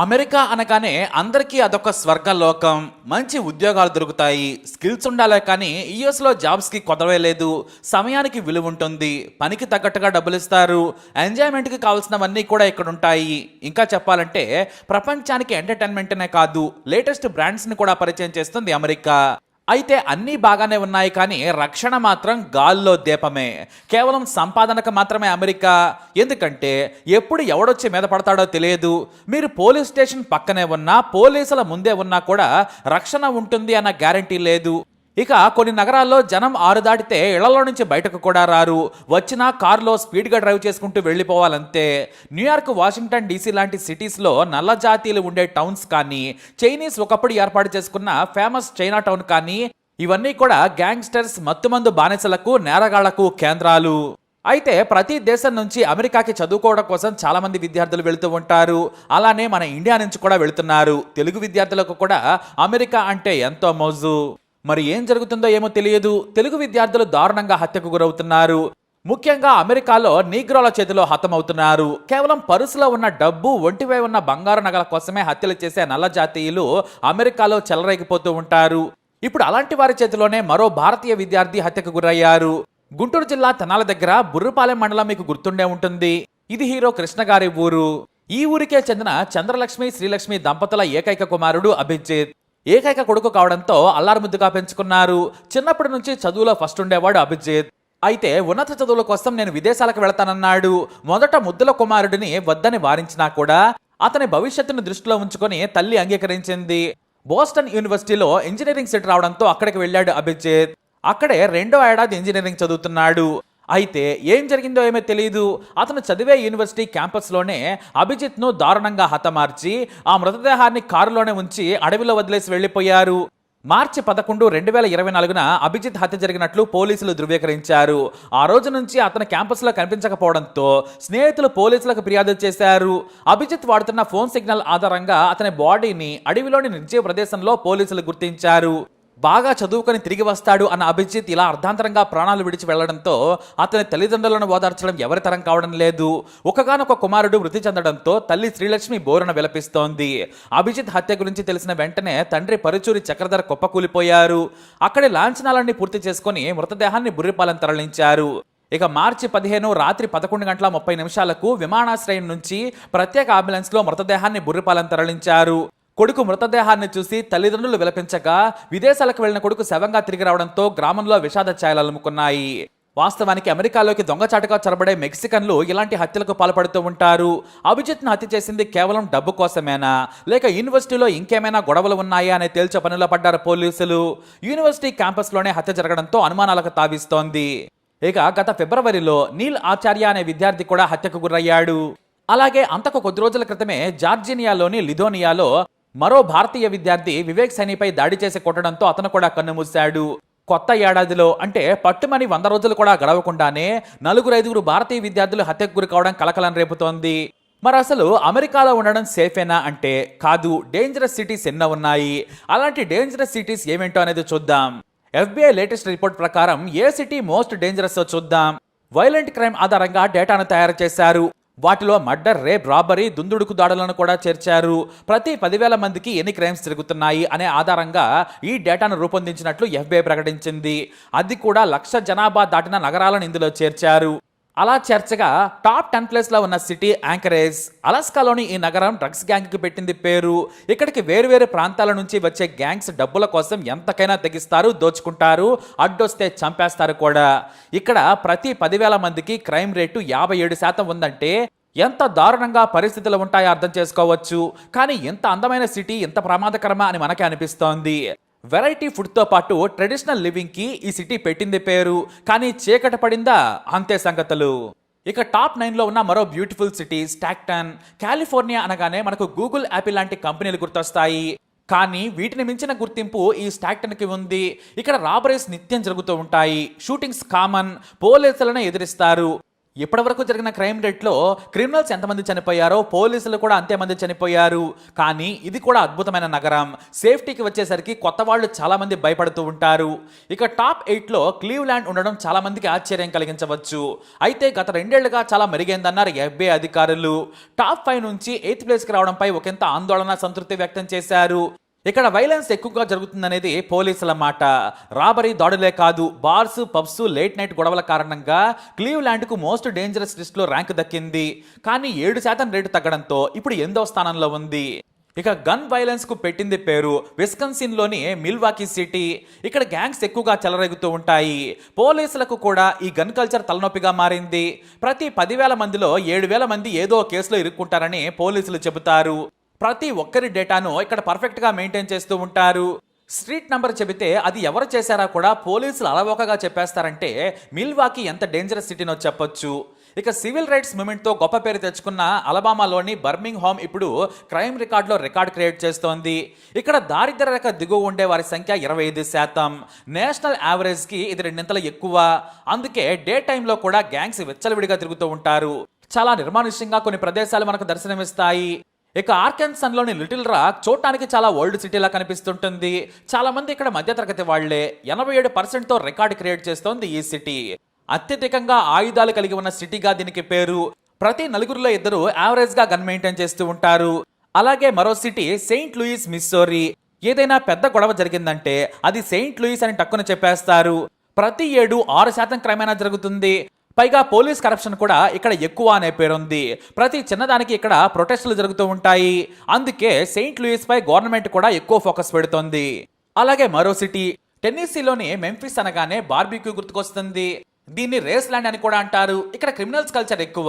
America అనగానే అందరికీ అదొక స్వర్గలోకం. మంచి ఉద్యోగాలు దొరుకుతాయి, స్కిల్స్ ఉండాలే కానీ యూఎస్లో జాబ్స్కి కొదవే లేదు. సమయానికి విలువ ఉంటుంది, పనికి తగ్గట్టుగా డబ్బులు ఇస్తారు, ఎంజాయ్మెంట్కి కావాల్సినవన్నీ కూడా ఇక్కడ ఉంటాయి. ఇంకా చెప్పాలంటే ప్రపంచానికి ఎంటర్టైన్మెంట్నే కాదు, లేటెస్ట్ బ్రాండ్స్ని కూడా పరిచయం చేస్తుంది అమెరికా. అయితే అన్నీ బాగానే ఉన్నాయి కానీ రక్షణ మాత్రం గాల్లో దీపమే. కేవలం సంపాదనకు మాత్రమే అమెరికా. ఎందుకంటే ఎప్పుడు ఎవడొచ్చి మీద పడతాడో తెలియదు. మీరు పోలీస్ స్టేషన్ పక్కనే ఉన్నా, పోలీసుల ముందే ఉన్నా కూడా రక్షణ ఉంటుంది అన్న గ్యారంటీ లేదు. ఇక కొన్ని నగరాల్లో జనం 6 దాటితే ఇళ్లలో నుంచి బయటకు కూడా రారు. వచ్చినా కారులో స్పీడ్గా డ్రైవ్ చేసుకుంటూ వెళ్ళిపోవాలంతే. న్యూయార్క్, వాషింగ్టన్ డీసీ లాంటి సిటీస్లో నల్ల జాతీయులు ఉండే టౌన్స్ కానీ, చైనీస్ ఒకప్పుడు ఏర్పాటు చేసుకున్న ఫేమస్ చైనా టౌన్ కానీ, ఇవన్నీ కూడా గ్యాంగ్స్టర్స్, మత్తుమందు బానిసలకు, నేరగాళ్లకు కేంద్రాలు. అయితే ప్రతి దేశం నుంచి అమెరికాకి చదువుకోవడం కోసం చాలా మంది విద్యార్థులు వెళుతూ ఉంటారు. అలానే మన ఇండియా నుంచి కూడా వెళుతున్నారు. తెలుగు విద్యార్థులకు కూడా అమెరికా అంటే ఎంతో మోజు. మరి ఏం జరుగుతుందో ఏమో తెలియదు. తెలుగు విద్యార్థులు దారుణంగా హత్యకు గురవుతున్నారు. ముఖ్యంగా అమెరికాలో నీగ్రోల చేతిలో హతమవుతున్నారు. కేవలం పరుసులో ఉన్న డబ్బు, ఒంటిపై ఉన్న బంగారు నగల కోసమే హత్యలు చేసే నల్ల జాతీయులు అమెరికాలో చెలరేగిపోతూ ఉంటారు. ఇప్పుడు అలాంటి వారి చేతిలోనే మరో భారతీయ విద్యార్థి హత్యకు గురయ్యారు. గుంటూరు జిల్లా తెనాల దగ్గర బుర్రుపాలెం మండలం మీకు గుర్తుండే ఉంటుంది. ఇది హీరో కృష్ణ గారి ఊరు. ఈ ఊరికే చెందిన చంద్రలక్ష్మి, శ్రీలక్ష్మి దంపతుల ఏకైక కుమారుడు అభిజిత్. ఏకైక కొడుకు కావడంతో అల్లారుముద్దుగా పెంచుకున్నారు. చిన్నప్పటి నుంచి చదువులో ఫస్ట్ ఉండేవాడు అభిజిత్. అయితే ఉన్నత చదువుల కోసం నేను విదేశాలకు వెళతానన్నాడు. మొదట ముద్దుల కుమారుడిని వద్దని వారించినా కూడా అతని భవిష్యత్తును దృష్టిలో ఉంచుకొని తల్లి అంగీకరించింది. బోస్టన్ యూనివర్సిటీలో ఇంజనీరింగ్ సీట్ రావడంతో అక్కడికి వెళ్ళాడు అభిజిత్. అక్కడే 2వ ఏడాది ఇంజనీరింగ్ చదువుతున్నాడు. అయితే ఏం జరిగిందో ఏమో తెలియదు. అతను చదివే యూనివర్సిటీ క్యాంపస్లోనే అభిజిత్ను దారుణంగా హతమార్చి ఆ మృతదేహాన్ని కారులోనే ఉంచి అడవిలో వదిలేసి వెళ్లిపోయారు. మార్చి 11, 2024న అభిజిత్ హత్య జరిగినట్లు పోలీసులు ధృవీకరించారు. ఆ రోజు నుంచి అతను క్యాంపస్లో కనిపించకపోవడంతో స్నేహితులు పోలీసులకు ఫిర్యాదు చేశారు. అభిజిత్ వాడుతున్న ఫోన్ సిగ్నల్ ఆధారంగా అతని బాడీని అడవిలోని నిర్జీవ ప్రదేశంలో పోలీసులు గుర్తించారు. బాగా చదువుకొని తిరిగి వస్తాడు అన్న అభిజిత్ ఇలా అర్ధాంతరంగా ప్రాణాలు విడిచి వెళ్లడంతో అతని తల్లిదండ్రులను ఓదార్చడం ఎవరి తరం కావడం లేదు. ఒకగానొక కుమారుడు మృతి చెందడంతో తల్లి శ్రీలక్ష్మి బోరున విలపిస్తోంది. అభిజిత్ హత్య గురించి తెలిసిన వెంటనే తండ్రి పరుచూరి చక్రధర్ కుప్పకూలిపోయారు. అక్కడి లాంఛనాలన్నీ పూర్తి చేసుకుని మృతదేహాన్ని బుర్రిపాలెం తరలించారు. ఇక మార్చి 15 రాత్రి 11:30 విమానాశ్రయం నుంచి ప్రత్యేక అంబులెన్స్లో మృతదేహాన్ని బుర్రిపాలెం తరలించారు. కొడుకు మృతదేహాన్ని చూసి తల్లిదండ్రులు విలపించగా విదేశాలకు వెళ్లిన కొడుకు శవంగా తిరిగి రావడంతో గ్రామంలో విషాద ఛాయలు అలుముకున్నాయి. వాస్తవానికి అమెరికాలోకి దొంగచాటుగా చొరబడే మెక్సికన్లు ఇలాంటి హత్యలకు పాల్పడుతూ ఉంటారు. అభిజిత్ను హత్య చేసింది కేవలం డబ్బు కోసమేనా, లేక యూనివర్సిటీలో ఇంకేమైనా గొడవలు ఉన్నాయా అని తేల్చే పనిలో పడ్డారు పోలీసులు. యూనివర్సిటీ క్యాంపస్లోనే హత్య జరగడంతో అనుమానాలకు తావిస్తోంది. ఇక గత ఫిబ్రవరిలో నీల్ ఆచార్య అనే విద్యార్థి కూడా హత్యకు గురయ్యాడు. అలాగే అంతకు కొద్ది రోజుల క్రితమే జార్జినియాలోని లిథోనియాలో మరో భారతీయ విద్యార్థి వివేక్ సైనిపై దాడి చేసి కొట్టడంతో అతను కూడా కన్నుమూశాడు. కొత్త ఏడాదిలో అంటే పట్టుమని 100 రోజులు కూడా గడవకుండానే 4-5 భారతీయ విద్యార్థులు హత్యకు గురి కావడం కలకలం రేపుతోంది. మరి అసలు అమెరికాలో ఉండడం సేఫేనా అంటే కాదు, డేంజరస్ సిటీస్ ఎన్నో ఉన్నాయి. అలాంటి డేంజరస్ సిటీస్ ఏమేంటో అనేది చూద్దాం. FBI లేటెస్ట్ రిపోర్ట్ ప్రకారం ఏ సిటీ మోస్ట్ డేంజరస్ చూద్దాం. వైలెంట్ క్రైమ్ ఆధారంగా డేటాను తయారు చేశారు. వాటిలో మర్డర్, రేప్, రాబరీ, దుందుడుకు దాడులను కూడా చేర్చారు. ప్రతి 10,000 మందికి ఎన్ని క్రైమ్స్ జరుగుతున్నాయి అనే ఆధారంగా ఈ డేటాను రూపొందించినట్లు FBI ప్రకటించింది. అది కూడా 1,00,000 జనాభా దాటిన నగరాలను ఇందులో చేర్చారు. అలా చేర్చగా టాప్ 10 ప్లేస్లో ఉన్న సిటీ యాంకరేజ్. అలాస్కాలోని ఈ నగరం డ్రగ్స్ గ్యాంగ్కి పెట్టింది పేరు. ఇక్కడికి వేరువేరు ప్రాంతాల నుంచి వచ్చే గ్యాంగ్స్ డబ్బుల కోసం ఎంతకైనా తెగిస్తారు, దోచుకుంటారు, అడ్డొస్తే చంపేస్తారు కూడా. ఇక్కడ ప్రతి 10,000 మందికి క్రైమ్ రేటు 57% ఉందంటే ఎంత దారుణంగా పరిస్థితులు ఉంటాయో అర్థం చేసుకోవచ్చు. కానీ ఇంత అందమైన సిటీ ఇంత ప్రమాదకరమా అని మనకే అనిపిస్తోంది. వెరైటీ ఫుడ్తో పాటు ట్రెడిషనల్ లివింగ్కి ఈ సిటీ పెట్టింది పేరు. కానీ చీకటి పడిందా అంతే సంగతులు. ఇక టాప్ 9లో ఉన్న మరో బ్యూటిఫుల్ సిటీ స్టాక్టన్. కాలిఫోర్నియా అనగానే మనకు గూగుల్, యాపిల్ లాంటి కంపెనీలు గుర్తొస్తాయి. కానీ వీటిని మించిన గుర్తింపు ఈ స్టాక్టన్కి ఉంది. ఇక్కడ రాబరీస్ నిత్యం జరుగుతూ ఉంటాయి. Shootings common. పోలీసులను ఎదిరిస్తారు. ఇప్పటివరకు జరిగిన క్రైమ్ రేట్లో క్రిమినల్స్ ఎంతమంది చనిపోయారో పోలీసులు కూడా అంతే మంది చనిపోయారు. కానీ ఇది కూడా అద్భుతమైన నగరం. సేఫ్టీకి వచ్చేసరికి కొత్త వాళ్ళు చాలా మంది భయపడుతూ ఉంటారు. ఇక టాప్ 8లో క్లీవ్లాండ్ ఉండడం చాలా మందికి ఆశ్చర్యం కలిగించవచ్చు. అయితే గత 2 ఏళ్లుగా చాలా మెరుగైందన్నారు FBI అధికారులు. టాప్ 5 నుంచి 8th ప్లేస్కి రావడంపై ఒకంత ఆందోళన, సంతృప్తి వ్యక్తం చేశారు. ఇక్కడ వైలెన్స్ ఎక్కువగా జరుగుతుందనేది పోలీసుల మాట. రాబరీ, దాడులే కాదు, బార్స్, పబ్స్, లేట్ నైట్ గొడవల కారణంగా క్లీవ్లాండ్కు మోస్ట్ డేంజరస్ లిస్టులో ర్యాంక్ దక్కింది. కానీ 7% రేటు తగ్గడంతో ఇప్పుడు 8వ స్థానంలో ఉంది. ఇక గన్ వైలెన్స్ కు పెట్టింది పేరు విస్కన్సిన్లోని మిల్వాకీ సిటీ. ఇక్కడ గ్యాంగ్స్ ఎక్కువగా చెలరేగుతూ ఉంటాయి. పోలీసులకు కూడా ఈ గన్ కల్చర్ తలనొప్పిగా మారింది. ప్రతి 10,000 మందిలో 7,000 మంది ఏదో కేసులో ఇరుక్కుంటారని పోలీసులు చెబుతారు. ప్రతి ఒక్కరి డేటాను ఇక్కడ పర్ఫెక్ట్గా మెయింటైన్ చేస్తూ ఉంటారు. స్ట్రీట్ నంబర్ చెబితే అది ఎవరు చేశారా కూడా పోలీసులు అలవోకగా చెప్పేస్తారంటే మిల్వాకీ ఎంత డేంజరస్ సిటీనో చెప్పొచ్చు. ఇక సివిల్ రైట్స్ మూవ్మెంట్తో గొప్ప పేరు తెచ్చుకున్న అలబామాలోని బర్మింగ్హామ్ ఇప్పుడు క్రైమ్ రికార్డులో రికార్డు క్రియేట్ చేస్తోంది. ఇక్కడ దారిద్ర్య రేఖ దిగువ ఉండే వారి సంఖ్య 25%. నేషనల్ యావరేజ్కి ఇది 2 ఎక్కువ. అందుకే డే టైంలో కూడా గ్యాంగ్స్ విచ్చలవిడిగా తిరుగుతూ ఉంటారు. చాలా నిర్మానుష్యంగా కొన్ని ప్రదేశాలు మనకు దర్శనమిస్తాయి. ఇక ఆర్కెన్సన్లోని లిటిల్ రాక్ చూడటానికి చాలా ఓల్డ్ సిటీలా కనిపిస్తుంటుంది. చాలా మంది ఇక్కడ మధ్యతరగతి వాళ్లే. 87%తో రికార్డు క్రియేట్ చేస్తోంది ఈ సిటీ. అత్యధికంగా ఆయుధాలు కలిగి ఉన్న సిటీగా దీనికి పేరు. ప్రతి 4 2 యావరేజ్ గా గన్ మెయింటైన్ చేస్తూ ఉంటారు. అలాగే మరో సిటీ సెయింట్ లూయిస్, మిస్సోరీ. ఏదైనా పెద్ద గొడవ జరిగిందంటే అది సెయింట్ లూయిస్ అని టక్కున చెప్పేస్తారు. ప్రతి 6% క్రైమ్ అయినా జరుగుతుంది. పైగా పోలీస్ కరప్షన్ కూడా ఇక్కడ ఎక్కువ అనే పేరుంది. ప్రతి చిన్నదానికి ఇక్కడ ప్రొటెస్టులు జరుగుతూ ఉంటాయి. అందుకే సెయింట్ లూయిస్ పై గవర్నమెంట్ కూడా ఎక్కువ ఫోకస్ పెడుతోంది. అలాగే మరో సిటీ టెన్నీసీలోని మెంఫిస్ అనగానే బార్బిక్యూ గుర్తుకొస్తుంది. దీన్ని రేస్ ల్యాండ్ అని కూడా అంటారు. ఇక్కడ క్రిమినల్స్ కల్చర్ ఎక్కువ.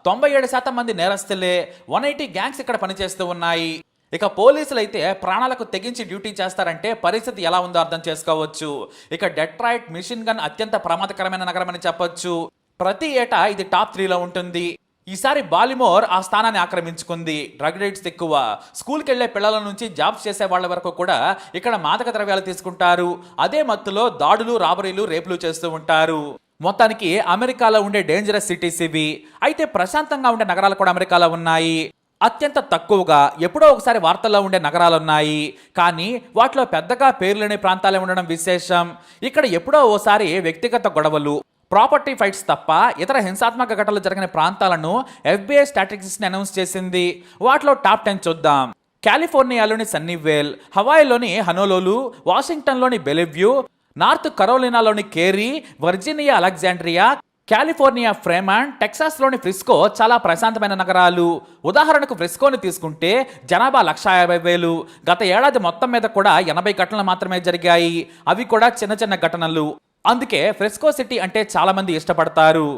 97% మంది నేరస్తులే. 180 గ్యాంగ్స్ ఇక్కడ పనిచేస్తూ ఉన్నాయి. ఇక పోలీసులు అయితే ప్రాణాలకు తెగించి డ్యూటీ చేస్తారంటే పరిస్థితి ఎలా ఉందో అర్థం చేసుకోవచ్చు. ఇక డెట్రాయిట్, మిషిగన్ అత్యంత ప్రమాదకరమైన నగరం అని చెప్పొచ్చు. ప్రతి ఏటా ఇది టాప్ 3లో ఉంటుంది. ఈసారి బాలిమోర్ ఆ స్థానాన్ని ఆక్రమించుకుంది. డ్రగ్ రేట్స్ ఎక్కువ. స్కూల్కి వెళ్లే పిల్లల నుంచి జాబ్స్ చేసే వాళ్ళ వరకు కూడా ఇక్కడ మాదక ద్రవ్యాలు తీసుకుంటారు. అదే మత్తులో దాడులు, రాబరీలు, రేపులు చేస్తూ ఉంటారు. మొత్తానికి అమెరికాలో ఉండే డేంజరస్ సిటీస్ ఇవి. అయితే ప్రశాంతంగా ఉండే నగరాలు కూడా అమెరికాలో ఉన్నాయి. అత్యంత తక్కువగా ఎప్పుడో ఒకసారి వార్తల్లో ఉండే నగరాలున్నాయి. కానీ వాటిలో పెద్దగా పేర్లేని ప్రాంతాలే ఉండడం విశేషం. ఇక్కడ ఎప్పుడో ఓసారి వ్యక్తిగత గొడవలు, ప్రాపర్టీ ఫైట్స్ తప్ప ఇతర హింసాత్మక ఘటనలు జరిగిన ప్రాంతాలను FBI స్టాటిస్టిక్స్ అనౌన్స్ చేసింది. వాటిలో టాప్ 10 చూద్దాం. కాలిఫోర్నియాలోని సన్నీవేల్, హవాయిలోని హనోలులు, వాషింగ్టన్లోని బెలివ్యూ, నార్త్ కరోలినాలోని Cary, Virginia Alexandria, California Fremont, టెక్సాస్లోని ఫ్రిస్కో చాలా ప్రశాంతమైన నగరాలు. ఉదాహరణకు ఫ్రిస్కోని తీసుకుంటే జనాభా 150,000. గత ఏడాది మొత్తం మీద కూడా 80 ఘటనలు మాత్రమే జరిగాయి. అవి కూడా చిన్న చిన్న ఘటనలు. అందుకే ఫ్రిస్కో సిటీ అంటే చాలా మంది ఇష్టపడతారు.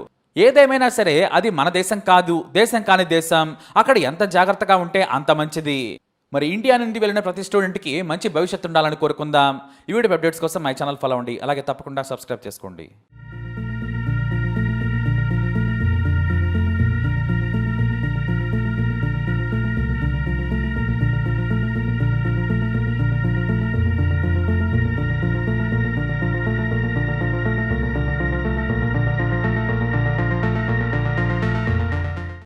ఏదేమైనా సరే అది మన దేశం కాదు, దేశం కాని దేశం. అక్కడ ఎంత జాగ్రత్తగా ఉంటే అంత మంచిది. మరి ఇండియా నుండి వెళ్ళిన ప్రతి స్టూడెంట్కి మంచి భవిష్యత్తు ఉండాలని కోరుకుందాం. ఈ వీడియో అప్డేట్స్ కోసం మై ఛానల్ ఫాలో అవ్వండి. అలాగే తప్పకుండా సబ్స్క్రైబ్ చేసుకోండి.